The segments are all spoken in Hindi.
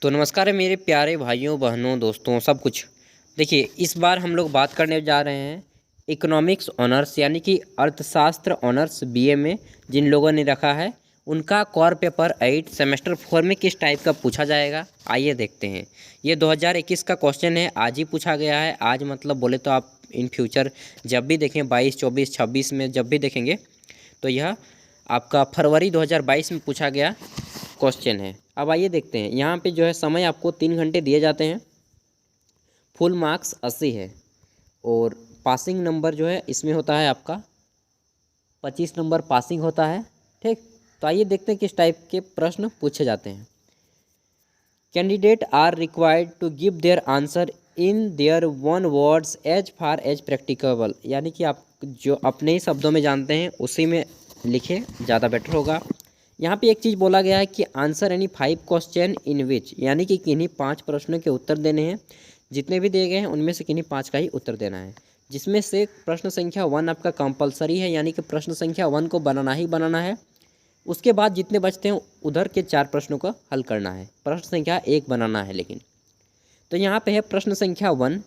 तो नमस्कार है मेरे प्यारे भाइयों बहनों दोस्तों सब कुछ। देखिए, इस बार हम लोग बात करने जा रहे हैं इकोनॉमिक्स ऑनर्स यानी कि अर्थशास्त्र ऑनर्स बीए में जिन लोगों ने रखा है उनका कोर पेपर 8 सेमेस्टर 4 में किस टाइप का पूछा जाएगा। आइए देखते हैं। ये 2021 का क्वेश्चन है, आज ही पूछा गया है। आज मतलब बोले तो आप इन फ्यूचर जब भी देखें 22, 24, 26 में जब भी देखेंगे तो यह आपका फरवरी 2022 में पूछा गया क्वेश्चन है। अब आइए देखते हैं। यहाँ पे जो है समय आपको 3 घंटे दिए जाते हैं। फुल मार्क्स 80 है और पासिंग नंबर जो है इसमें होता है आपका 25 नंबर पासिंग होता है। ठीक, तो आइए देखते हैं किस टाइप के प्रश्न पूछे जाते हैं। Candidate are required to give their answer in their own words as far as practicable, यानी कि आप जो अपने ही शब्दों में जानते हैं उसी में लिखें, ज़्यादा बेटर होगा। यहाँ पे एक चीज़ बोला गया है कि आंसर एनी 5 क्वेश्चन इन विच, यानी कि किन्हीं 5 प्रश्नों के उत्तर देने हैं। जितने भी दिए गए हैं उनमें से किन्हीं 5 का ही उत्तर देना है, जिसमें से प्रश्न संख्या 1 आपका कंपलसरी है, यानी कि प्रश्न संख्या 1 को बनाना ही बनाना है। उसके बाद जितने बचते हैं उधर के 4 प्रश्नों को हल करना है। प्रश्न संख्या 1 बनाना है लेकिन। तो यहाँ पे है प्रश्न संख्या 1,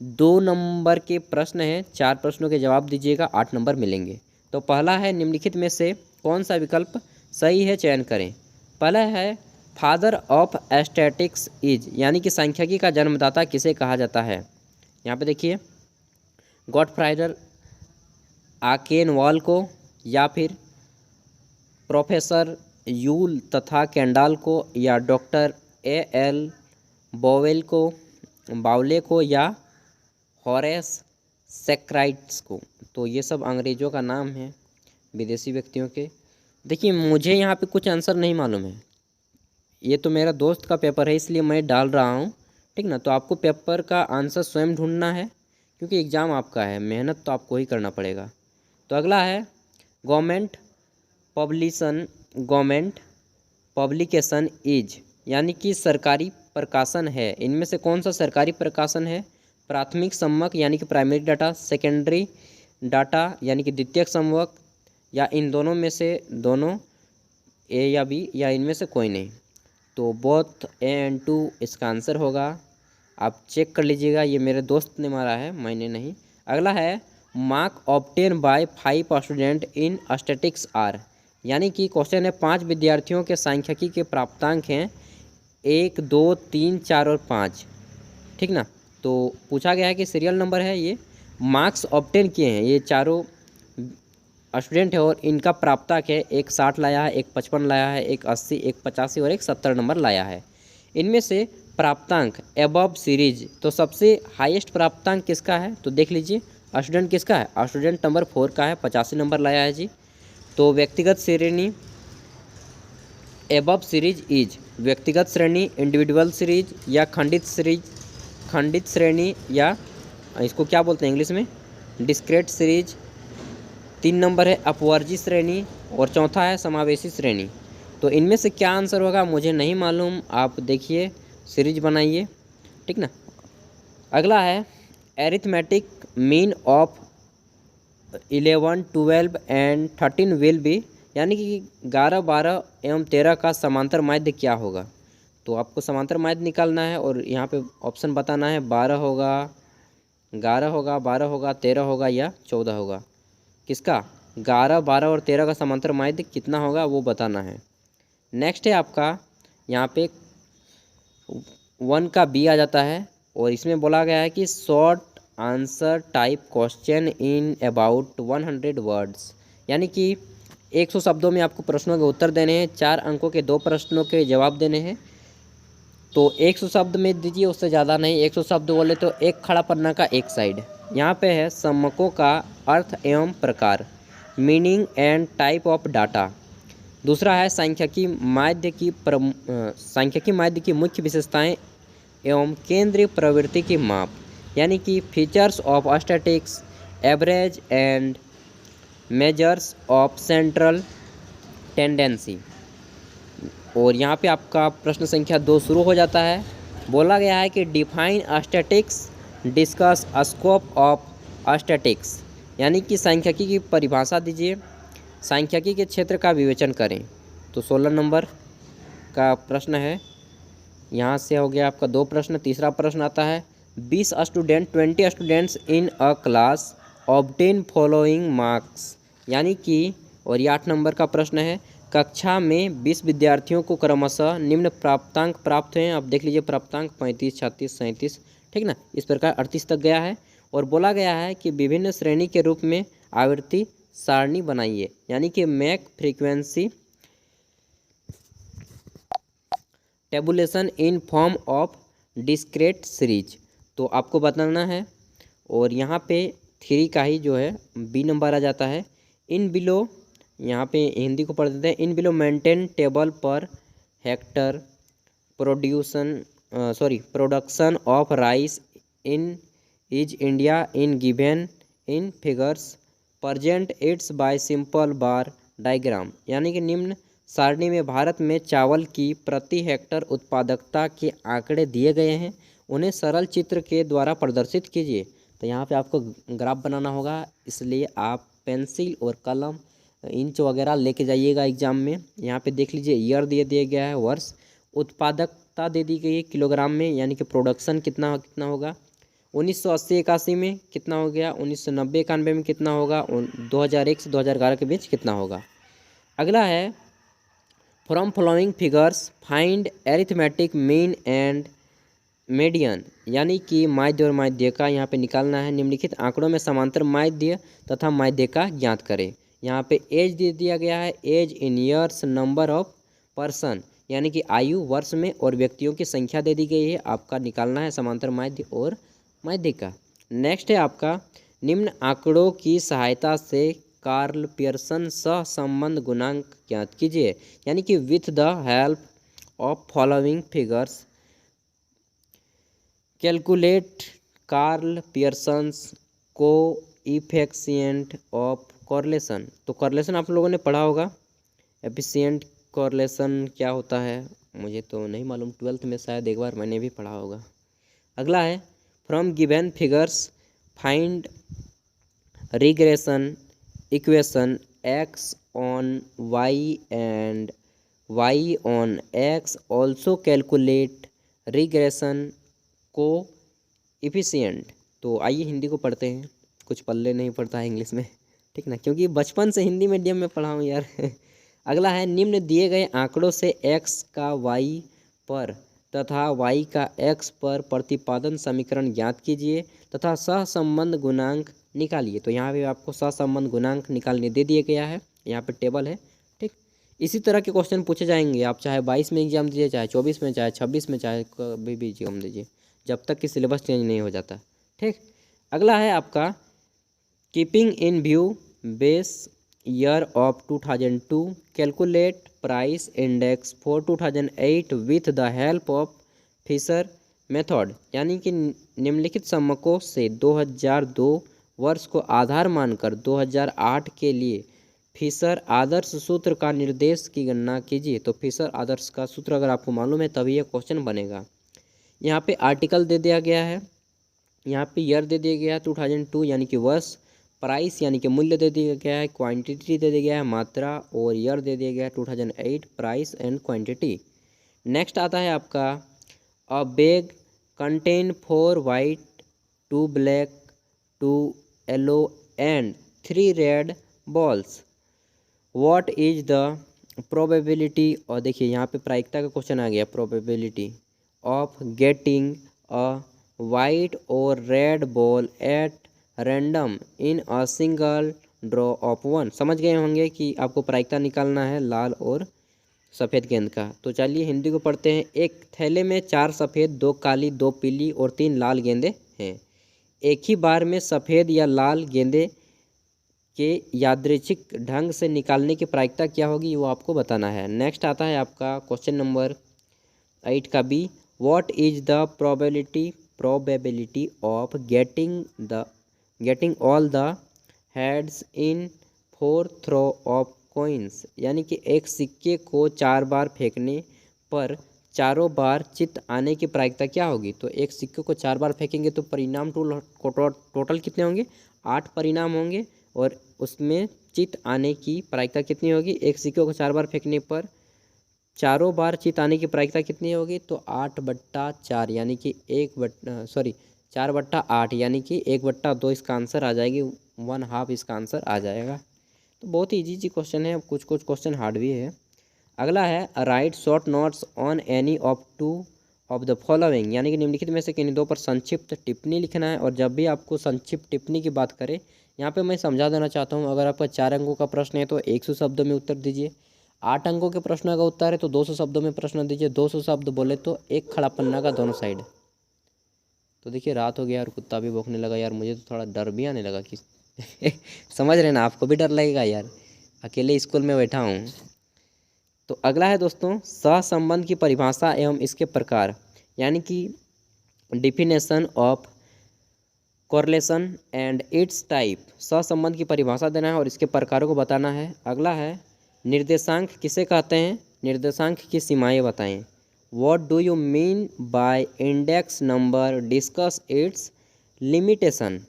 2 नंबर के प्रश्न हैं, 4 प्रश्नों के जवाब दीजिएगा, 8 नंबर मिलेंगे। तो पहला है निम्नलिखित में से कौन सा विकल्प सही है, चयन करें। पहला है फादर ऑफ एस्थेटिक्स इज, यानी कि सांख्यिकी का जन्मदाता किसे कहा जाता है। यहाँ पे देखिए, गॉटफ्राइडर आकेनवॉल को, या फिर प्रोफेसर यूल तथा कैंडाल को, या डॉक्टर A.L. बोवेल को, बाउले को, या हॉरेस सेक्राइट्स को। तो ये सब अंग्रेज़ों का नाम है, विदेशी व्यक्तियों के। देखिए, मुझे यहाँ पे कुछ आंसर नहीं मालूम है, ये तो मेरा दोस्त का पेपर है इसलिए मैं डाल रहा हूँ, ठीक ना। तो आपको पेपर का आंसर स्वयं ढूंढना है क्योंकि एग्ज़ाम आपका है, मेहनत तो आपको ही करना पड़ेगा। तो अगला है गवर्नमेंट पब्लिकेशन इज, यानी कि सरकारी प्रकाशन है। इनमें से कौन सा सरकारी प्रकाशन है। प्राथमिक संवक यानी कि प्राइमरी डाटा, सेकेंडरी डाटा यानी कि द्वितीयक संवक, या इन दोनों में से दोनों, ए या बी, या इनमें से कोई नहीं। तो बोथ A and 2 इसका आंसर होगा। आप चेक कर लीजिएगा, ये मेरे दोस्त ने मारा है, मैंने नहीं। अगला है mark obtain by 5 student in statics are, यानी कि क्वेश्चन है 5 विद्यार्थियों के सांख्यिकी के प्राप्तांक हैं 1, 2, 3, 4 और 5, ठीक ना। तो पूछा गया है कि सीरियल नंबर है, ये मार्क्स ऑब्टेन किए हैं ये चारों स्टूडेंट है और इनका प्राप्तांक है, एक 60 लाया है, एक 55 लाया है, एक 80, एक 85 और एक 70 नंबर लाया है। इनमें से प्राप्तांक एबव सीरीज, तो सबसे हाईएस्ट प्राप्तांक किसका है, तो देख लीजिए स्टूडेंट किसका है, स्टूडेंट नंबर 4 का है, 85 नंबर लाया है जी। तो व्यक्तिगत श्रेणी एबव सीरीज इज, व्यक्तिगत श्रेणी, इंडिविजुअल सीरीज, या खंडित श्रेणी, या इसको क्या बोलते हैं इंग्लिश में, डिस्क्रेट सीरीज। 3 नंबर है अपवर्जी श्रेणी और चौथा है समावेशी श्रेणी। तो इनमें से क्या आंसर होगा मुझे नहीं मालूम, आप देखिए सीरीज बनाइए, ठीक ना। अगला है arithmetic mean of 11, 12 and 13 will be, यानी कि 11, 12 एवं 13 का समांतर माध्य क्या होगा। तो आपको समांतर माध्य निकालना है और यहाँ पे ऑप्शन बताना है, 12 होगा, 11 होगा, 12 होगा, 13 होगा या 14 होगा। किसका 11, 12 और 13 का समांतर माध्य कितना होगा वो बताना है। नेक्स्ट है आपका यहाँ पे 1 का बी आ जाता है और इसमें बोला गया है कि short answer type question in about 100 words, यानी कि 100 शब्दों में आपको प्रश्नों के उत्तर देने हैं, 4 अंकों के 2 प्रश्नों के जवाब देने हैं। तो 100 शब्द में दीजिए, उससे ज़्यादा नहीं। 100 शब्द बोले तो एक खड़ा पन्ना का एक साइड। यहाँ पे है सम्मकों का अर्थ एवं प्रकार, meaning and type of data. दूसरा है सांख्यिकी माध्य की मुख्य विशेषताएं एवं केंद्रीय प्रवृत्ति की माप, यानी कि features of statics, average and measures of central tendency. और यहाँ पे आपका प्रश्न संख्या 2 शुरू हो जाता है। बोला गया है कि define statics, discuss scope of statics, यानी कि सांख्यिकी की परिभाषा दीजिए, सांख्यिकी के क्षेत्र का विवेचन करें। तो 16 नंबर का प्रश्न है। यहाँ से हो गया आपका 2 प्रश्न। तीसरा प्रश्न आता है 20 students in a class obtain following marks, यानी कि, और ये 8 नंबर का प्रश्न है, कक्षा में 20 विद्यार्थियों को क्रमशः निम्न प्राप्तांक प्राप्त हुए हैं। आप देख लीजिए प्राप्तांक 35, 36, 37, ठीक ना, इस प्रकार 38 तक गया है। और बोला गया है कि विभिन्न श्रेणी के रूप में आवृत्ति सारणी बनाइए, यानी कि make frequency tabulation in form of discrete series, तो आपको बताना है। और यहाँ पे 3 का ही जो है बी नंबर आ जाता है। इन बिलो, यहाँ पे हिंदी को पढ़ देते हैं। In below maintain table per hectare production of rice in is India in given in figures present it's by simple bar diagram, यानी कि निम्न सारणी में भारत में चावल की प्रति हेक्टर उत्पादकता के आंकड़े दिए गए हैं, उन्हें सरल चित्र के द्वारा प्रदर्शित कीजिए। तो यहाँ पे आपको ग्राफ बनाना होगा, इसलिए आप पेंसिल और कलम इंच वगैरह लेके जाइएगा एग्जाम में। यहाँ पे देख लीजिए ईयर दिया गया है, वर्ष, उत्पादकता दे दी गई है किलोग्राम में, यानी कि प्रोडक्शन कितना होगा 1980-81 में कितना हो गया, 1990-91 में कितना होगा, 2001 से 2011 के बीच कितना होगा। अगला है from following figures find arithmetic mean and median, यानी कि माध्य और माध्य का यहाँ पे निकालना है। निम्नलिखित आंकड़ों में समांतर माध्य तथा माध्य का ज्ञात करें। यहाँ पे एज दे दिया गया है, age in years, number of person, यानी कि आयु वर्ष में, और व्यक्तियों की संख्या दे दी गई है। आपका निकालना है समांतर माध्य और माध्य का। नेक्स्ट है आपका निम्न आंकड़ों की सहायता से कार्ल पियर्सन सहसंबंध गुणांक ज्ञात कीजिए, यानी कि with the help of following figures calculate Karl Pearson's coefficient of correlation. तो कॉरलेशन आप लोगों ने पढ़ा होगा, एफिशिएंट कॉरलेशन क्या होता है मुझे तो नहीं मालूम, 12th में शायद एक बार मैंने भी पढ़ा होगा। अगला है from given figures find regression equation X on Y and Y on X, also calculate regression coefficient. तो आइए हिंदी को पढ़ते हैं, कुछ पल्ले नहीं पड़ता है इंग्लिश में, ठीक ना, क्योंकि बचपन से हिंदी मीडियम में पढ़ा हूँ यार। अगला है निम्न दिए गए आंकड़ों से x का y पर तथा y का x पर प्रतिपादन समीकरण ज्ञात कीजिए तथा सहसंबंध गुणांक निकालिए। तो यहाँ पे आपको सहसंबंध गुणांक निकालने दे दिया गया है, यहाँ पे टेबल है, ठीक। इसी तरह के क्वेश्चन पूछे जाएंगे, आप चाहे 22 में एग्जाम दीजिए, चाहे 24 में, चाहे 26 में, चाहे कभी भी एग्जाम दीजिए, जब तक कि सिलेबस चेंज नहीं हो जाता, ठीक। अगला है आपका keeping in view base year of 2002 calculate price index for 2008 with the help of Fisher method, यानी कि निम्नलिखित समकों से 2002 वर्ष को आधार मानकर 2008 के लिए फिशर आदर्श सूत्र का निर्देश की गणना कीजिए। तो फिशर आदर्श का सूत्र अगर आपको मालूम है तभी यह क्वेश्चन बनेगा। यहाँ पे आर्टिकल दे दिया गया है, यहाँ पे ईयर दे दिया गया है 2002 यानी कि वर्ष, प्राइस यानी कि मूल्य दे दिया गया है, क्वांटिटी दे दिया गया है मात्रा, और ईयर दे दिया गया है 2008 प्राइस एंड क्वांटिटी। नेक्स्ट आता है आपका a bag contain 4 white 2 black 2 yellow and 3 red balls, what is the probability, और देखिए यहाँ पे प्रायिकता का क्वेश्चन आ गया, probability of getting a white और red ball at random in a single draw of 1। समझ गए होंगे कि आपको प्रायिकता निकालना है लाल और सफ़ेद गेंद का। तो चलिए हिंदी को पढ़ते हैं। एक थैले में 4 सफ़ेद 2 काली 2 पीली और 3 लाल गेंदें हैं। एक ही बार में सफ़ेद या लाल गेंदे के यादृच्छिक ढंग से निकालने की प्रायिकता क्या होगी वो आपको बताना है। नेक्स्ट आता है आपका क्वेश्चन नंबर 8 का B, what is the probability of getting all the heads in 4 throw of coins, यानी कि एक सिक्के को 4 बार फेंकने पर चारों बार चित आने की प्रायिकता क्या होगी। तो एक सिक्के को 4 बार फेंकेंगे तो परिणाम टोटल कितने होंगे, 8 परिणाम होंगे, और उसमें चित आने की प्रायिकता कितनी होगी, एक सिक्के को 4 बार फेंकने पर चारों बार चित आने की प्रायिकता कितनी होगी, तो 8/4 यानी कि 4/8 यानी कि 1/2 इसका आंसर आ जाएगी, 1/2 इसका आंसर आ जाएगा। तो बहुत ही इजी क्वेश्चन है, कुछ कुछ क्वेश्चन हार्ड भी है। अगला है right short notes on any of two of the following, यानी कि निम्नलिखित में से किन्हीं दो पर संक्षिप्त टिप्पणी लिखना है। और जब भी आपको संक्षिप्त टिप्पणी की बात करें, यहाँ पे मैं समझा देना चाहता हूँ, अगर आपका 4 अंकों का प्रश्न है तो 100 शब्दों में उत्तर दीजिए। 8 अंकों के प्रश्न का उत्तर है तो 200 शब्दों में प्रश्न दीजिए। 200 शब्द बोले तो एक खड़ा पन्ना का दोनों साइड। तो देखिए रात हो गया और कुत्ता भी भौंकने लगा यार, मुझे तो थोड़ा डर भी आने लगा कि समझ रहे ना, आपको भी डर लगेगा यार, अकेले स्कूल में बैठा हूँ। तो अगला है दोस्तों सहसंबंध की परिभाषा एवं इसके प्रकार, यानी कि definition of correlation and it's type. सहसंबंध की परिभाषा देना है और इसके प्रकारों को बताना है। अगला है निर्देशांक किसे कहते हैं, निर्देशांक की सीमाएं बताएं। What do you mean by index number, discuss it's limitation.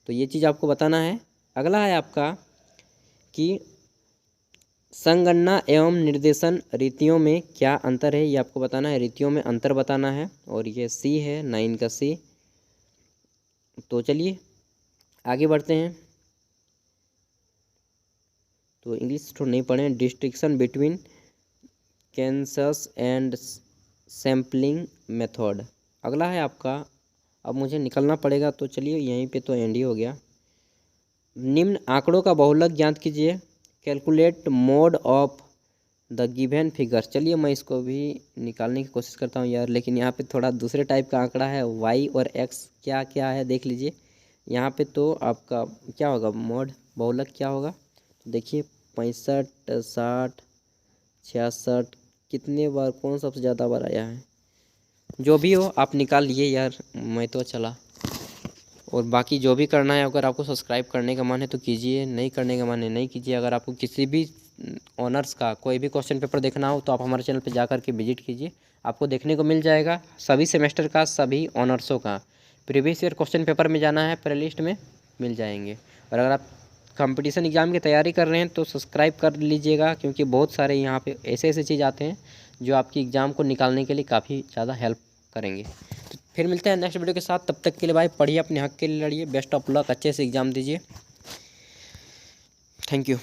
तो ये चीज़ आपको बताना है। अगला है आपका कि संगणना एवं निर्देशन रीतियों में क्या अंतर है, ये आपको बताना है, रीतियों में अंतर बताना है। और ये सी है 9 का सी। तो चलिए आगे बढ़ते हैं। तो इंग्लिश थोड़ा नहीं पढ़े। Distinction between Kansas and sampling method. अगला है आपका, अब मुझे निकलना पड़ेगा तो चलिए यहीं पे तो एंड ही हो गया। निम्न आंकड़ों का बहुलक ज्ञात कीजिए। Calculate mode of the given figures. चलिए मैं इसको भी निकालने की कोशिश करता हूँ यार, लेकिन यहाँ पे थोड़ा दूसरे टाइप का आंकड़ा है। वाई और एक्स क्या क्या है देख लीजिए। यहाँ पे तो आपका क्या होगा, मोड बहुलक क्या होगा, तो देखिए 65, 60, 66 कितने बार, कौन सबसे ज़्यादा बार आया है। जो भी हो आप निकाल लिए यार, मैं तो चला। और बाकी जो भी करना है, अगर आपको सब्सक्राइब करने का मन है तो कीजिए, नहीं करने का मन है नहीं कीजिए। अगर आपको किसी भी ऑनर्स का कोई भी क्वेश्चन पेपर देखना हो तो आप हमारे चैनल पर जा कर के विजिट कीजिए, आपको देखने को मिल जाएगा सभी सेमेस्टर का, सभी ऑनर्सों का। प्रीवियस ईयर क्वेश्चन पेपर में जाना है, प्ले लिस्ट में मिल जाएंगे। और अगर आप कंपटीशन एग्ज़ाम की तैयारी कर रहे हैं तो सब्सक्राइब कर लीजिएगा, क्योंकि बहुत सारे यहाँ पे ऐसे ऐसे चीज़ आते हैं जो आपकी एग्ज़ाम को निकालने के लिए काफ़ी ज़्यादा हेल्प करेंगे। तो फिर मिलते हैं नेक्स्ट वीडियो के साथ, तब तक के लिए भाई पढ़िए, अपने हक के लिए लड़िए, बेस्ट ऑफ लक, अच्छे से एग्ज़ाम दीजिए। Thank you.